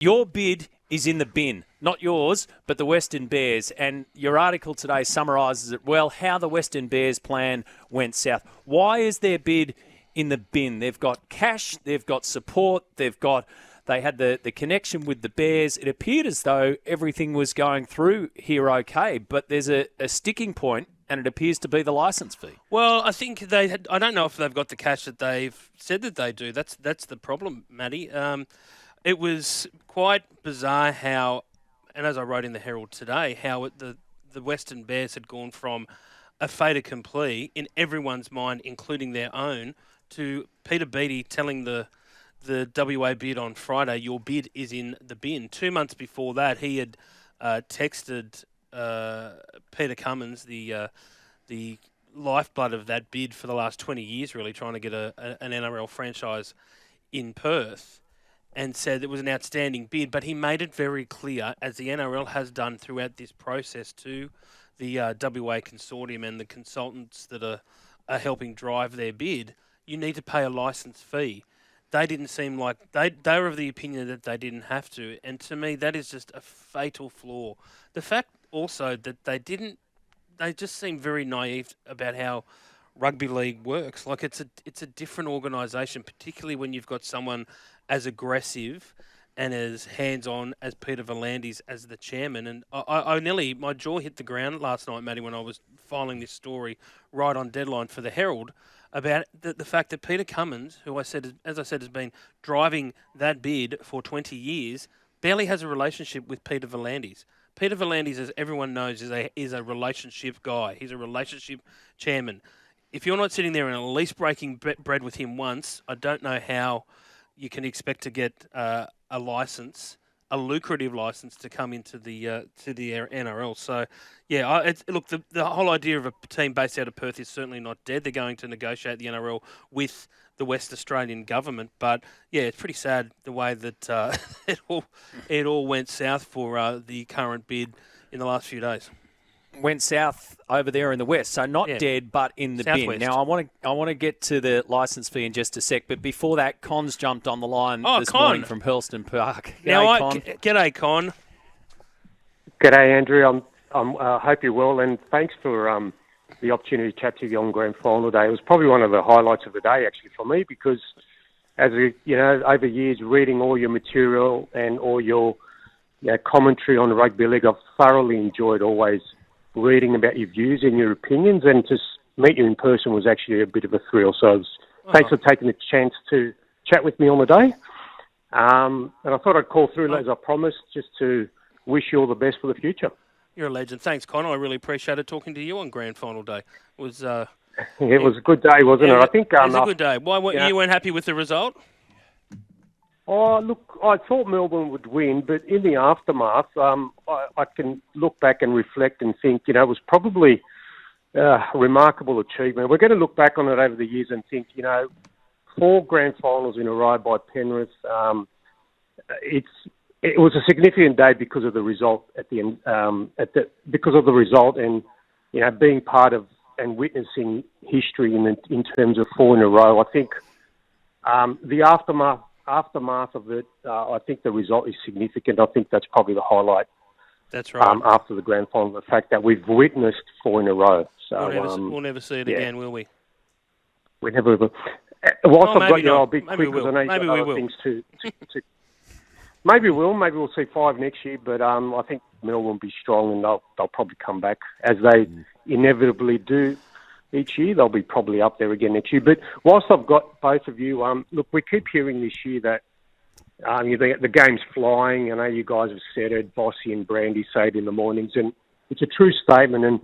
Your bid is in the bin, not yours, but the Western Bears. And your article today summarises it well, how the Western Bears plan went south. Why is their bid in the bin? They've got cash, they've got support, they had the connection with the Bears. It appeared as though everything was going through here okay, but there's a sticking point, and it appears to be the licence fee. Well, I think I don't know if they've got the cash that they've said that they do. That's the problem, Matty. It was quite bizarre how, and as I wrote in the Herald today, how the Western Bears had gone from a fait accompli in everyone's mind, including their own, to Peter Beattie telling the WA bid on Friday, your bid is in the bin. 2 months before that, he had texted Peter Cummins, the lifeblood of that bid for the last 20 years, really trying to get an NRL franchise in Perth, and said it was an outstanding bid. But he made it very clear, as the NRL has done throughout this process, to the WA consortium and the consultants that are helping drive their bid, you need to pay a licence fee. They didn't seem like they were of the opinion that they didn't have to, and to me that is just a fatal flaw. The fact also that they just seem very naive about how rugby league works. Like it's a different organisation, particularly when you've got someone as aggressive and as hands-on as Peter V'landys as the chairman. And my jaw hit the ground last night, Matty, when I was filing this story right on deadline for the Herald, about the fact that Peter Cummins, who as I said, has been driving that bid for 20 years, barely has a relationship with Peter V'landys. Peter V'landys, as everyone knows, is a relationship guy. He's a relationship chairman. If you're not sitting there and at least breaking bread with him once, I don't know how you can expect to get a license, a lucrative license, to come into the NRL. So, yeah, look, the whole idea of a team based out of Perth is certainly not dead. They're going to negotiate the NRL with the West Australian government, but yeah, it's pretty sad the way that it all went south for the current bid in the last few days. Went south over there in the west, so not dead, but in the Southwest. bin. Now, I want to get to the licence fee in just a sec, but before that, Con's jumped on the line this morning from Hurlston Park. G'day, Con. G'day, Andrew. I hope you're well, and thanks for the opportunity to chat to you on Grand Final Day. It was probably one of the highlights of the day, actually, for me, because as over years, reading all your material and all your commentary on rugby league, I've thoroughly enjoyed always reading about your views and your opinions, and to meet you in person was actually a bit of a thrill. So thanks for taking the chance to chat with me on the day. And I thought I'd call through, as I promised, just to wish you all the best for the future. You're a legend. Thanks, Con. I really appreciated talking to you on Grand Final Day. It was a good day, wasn't it? I think it was a good day. Why you weren't happy with the result? Oh, look, I thought Melbourne would win, but in the aftermath, I can look back and reflect and think, it was probably a remarkable achievement. We're going to look back on it over the years and think, 4 grand finals in a row by Penrith. It was a significant day because of the result at the end. Because of the result, and being part of and witnessing history in terms of 4 in a row. I think the aftermath of it, I think the result is significant. I think that's probably the highlight. That's right. After the grand final, the fact that we've witnessed 4 in a row. So we'll never see it again, will we? We never will. Whilst I've got you, I'll be maybe quick because I know you've got other things to. Maybe we'll see 5 next year, but I think Melbourne will be strong and they'll probably come back as they inevitably do. Each year, they'll be probably up there again next year. But whilst I've got both of you, look, we keep hearing this year that the game's flying. I know you guys have said it, Bossy and Brandy say it in the mornings, and it's a true statement. And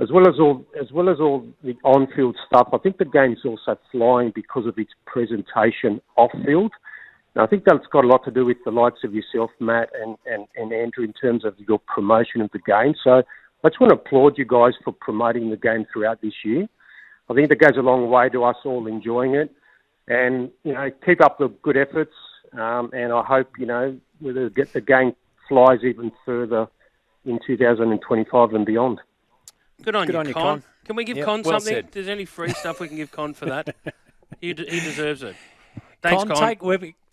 as well as all the on-field stuff, I think the game's also flying because of its presentation off-field. And I think that's got a lot to do with the likes of yourself, Matt, and Andrew, in terms of your promotion of the game. So I just want to applaud you guys for promoting the game throughout this year. I think that goes a long way to us all enjoying it. And, keep up the good efforts. And I hope, the game flies even further in 2025 and beyond. Good on you, Con. Can we give Con well something? said. If there's any free stuff we can give Con for that, he deserves it. Thanks,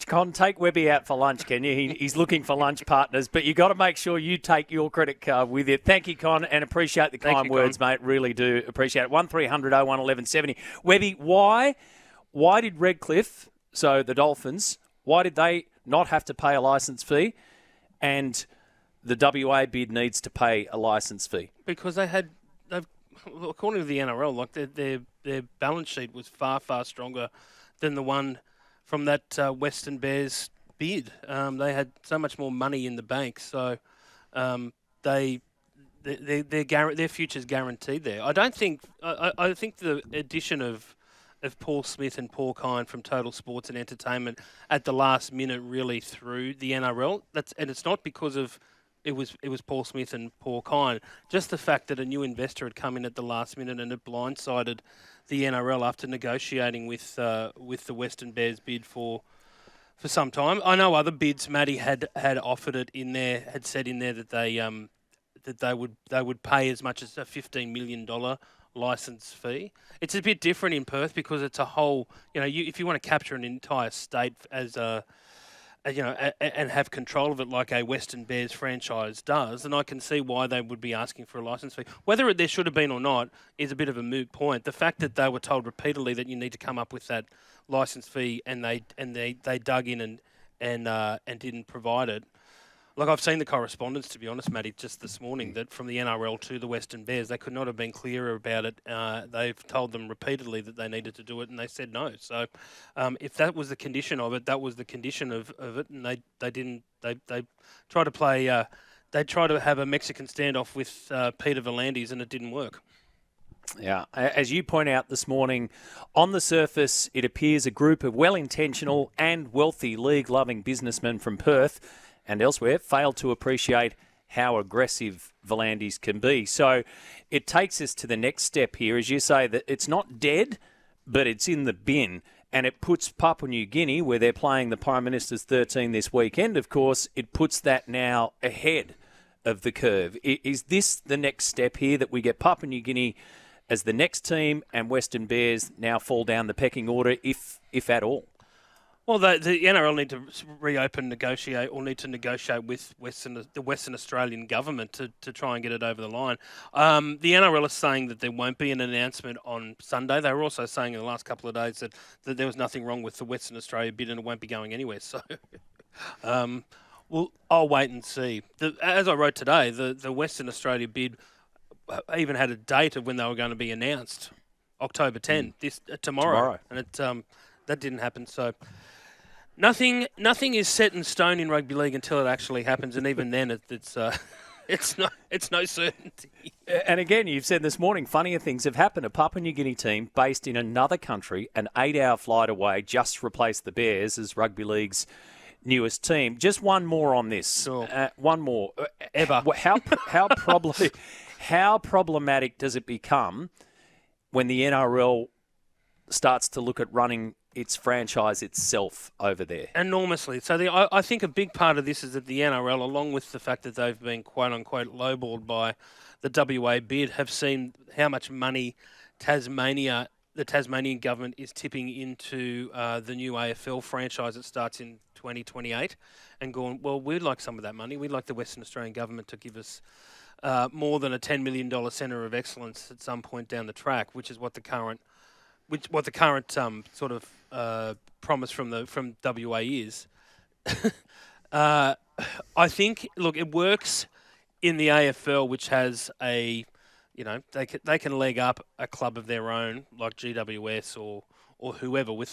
Con. Take Webby out for lunch, can you? He's looking for lunch partners, but you got to make sure you take your credit card with you. Thank you, Con, and appreciate the kind words, mate. Really do appreciate it. 1300 01 1170. Webby, why did Redcliffe, so the Dolphins, why did they not have to pay a licence fee, and the WA bid needs to pay a licence fee? Because according to the NRL, like their balance sheet was far stronger than the one from that Western Bears bid. They had so much more money in the bank, so their future's guaranteed there. I don't think. I think the addition of Paul Smith and Paul Kine from Total Sports and Entertainment at the last minute really threw the NRL. And it's not because of it was Paul Smith and Paul Kine. Just the fact that a new investor had come in at the last minute and it blindsided the NRL after negotiating with the Western Bears bid for some time. I know other bids, Matty had offered it in there, had said in there that they would pay as much as a $15 million license fee. It's a bit different in Perth because it's a whole. If you want to capture an entire state as and have control of it like a Western Bears franchise does, then I can see why they would be asking for a licence fee. Whether there should have been or not is a bit of a moot point. The fact that they were told repeatedly that you need to come up with that licence fee and they dug in and didn't provide it. Like, I've seen the correspondence, to be honest, Matty, just this morning, that from the NRL to the Western Bears, they could not have been clearer about it. They've told them repeatedly that they needed to do it, and they said no. So, if that was the condition of it, that was the condition of it, and they didn't. They tried to play. They tried to have a Mexican standoff with Peter V'landys, and it didn't work. Yeah, as you point out this morning, on the surface, it appears a group of well-intentional and wealthy league-loving businessmen from Perth and elsewhere failed to appreciate how aggressive V'landys can be. So it takes us to the next step here, as you say, that it's not dead, but it's in the bin. And it puts Papua New Guinea, where they're playing the Prime Minister's 13 this weekend, of course, it puts that now ahead of the curve. Is this the next step here, that we get Papua New Guinea as the next team and Western Bears now fall down the pecking order, if at all? Well, the NRL need to need to negotiate with the Western Australian government to try and get it over the line. The NRL is saying that there won't be an announcement on Sunday. They were also saying in the last couple of days that there was nothing wrong with the Western Australia bid and it won't be going anywhere. So, I'll wait and see. As I wrote today, the Western Australia bid even had a date of when they were going to be announced, October 10, tomorrow. And that didn't happen. So. Nothing is set in stone in rugby league until it actually happens, and even then, it's no certainty. And again, you've said this morning, funnier things have happened. A Papua New Guinea team based in another country, an 8-hour flight away, just replaced the Bears as rugby league's newest team. Just one more on this. Sure. One more. Ever. How problematic does it become when the NRL starts to look at running its franchise itself over there? Enormously. So I think a big part of this is that the NRL, along with the fact that they've been quote-unquote lowballed by the WA bid, have seen how much money the Tasmanian government is tipping into the new AFL franchise that starts in 2028, and gone, well, we'd like some of that money. We'd like the Western Australian government to give us more than a $10 million centre of excellence at some point down the track, which is what the current sort of promise from WA is. I think, look, it works in the AFL, which has they can leg up a club of their own, like GWS or whoever, with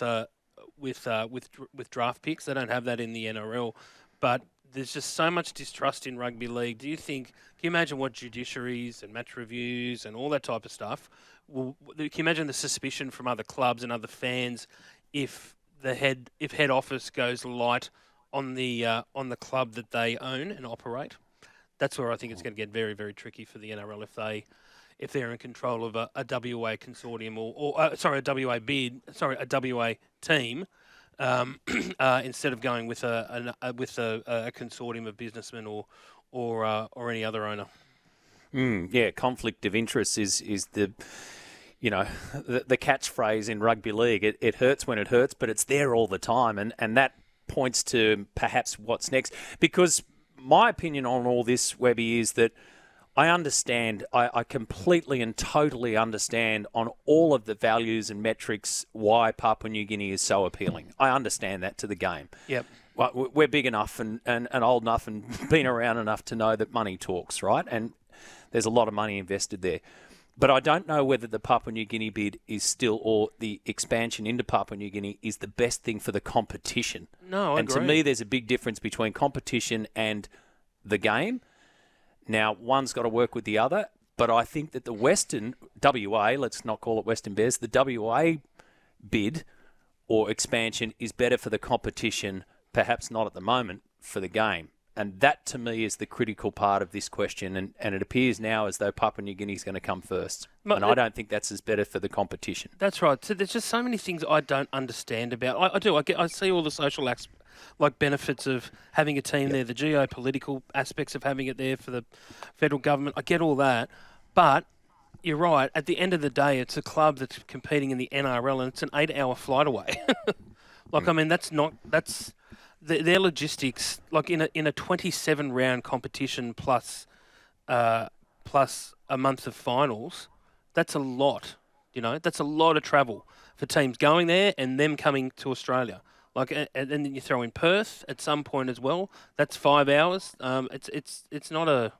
draft picks. They don't have that in the NRL, but there's just so much distrust in rugby league. Can you imagine what judiciaries and match reviews and all that type of stuff? Can you imagine the suspicion from other clubs and other fans if head office goes light on the club that they own and operate? That's where I think it's going to get very, very tricky for the NRL if they're in control of a WA consortium a WA team. Instead of going with a consortium of businessmen or any other owner. Yeah, conflict of interest is the you know, the catchphrase in rugby league. It hurts when it hurts, but it's there all the time, and that points to perhaps what's next. Because my opinion on all this, Webby, is that I understand, I completely and totally understand on all of the values and metrics why Papua New Guinea is so appealing. I understand that to the game. Yep. Well, we're big enough and old enough and been around enough to know that money talks, right? And there's a lot of money invested there. But I don't know whether the Papua New Guinea bid is still, or the expansion into Papua New Guinea is the best thing for the competition. No, I agree. And to me, there's a big difference between competition and the game. Now, one's got to work with the other, but I think that the Western, WA, let's not call it Western Bears, the WA bid or expansion is better for the competition, perhaps not at the moment, for the game. And that, to me, is the critical part of this question. And it appears now as though Papua New Guinea is going to come first. And I don't think that's as better for the competition. That's right. So there's just so many things I don't understand about. I see all the social benefits of having a team there, the geopolitical aspects of having it there for the federal government. I get all that. But you're right. At the end of the day, it's a club that's competing in the NRL, and it's an 8-hour flight away. I mean, that's their logistics, like in a 27-round competition plus a month of finals. That's a lot, That's a lot of travel for teams going there and them coming to Australia. And then you throw in Perth at some point as well. That's 5 hours. It's not a.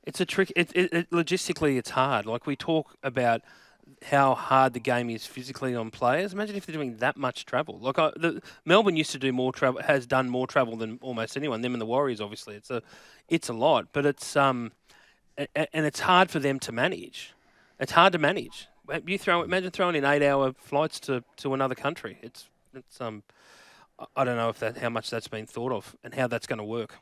It's a trick. Logistically, it's hard. Like, we talk about how hard the game is physically on players. Imagine if they're doing that much travel. Like, Melbourne used to do more travel, has done more travel than almost anyone. Them and the Warriors, obviously, it's a lot. But it's and it's hard for them to manage. It's hard to manage. Imagine throwing in 8-hour flights to another country. It's I don't know how much that's been thought of and how that's going to work.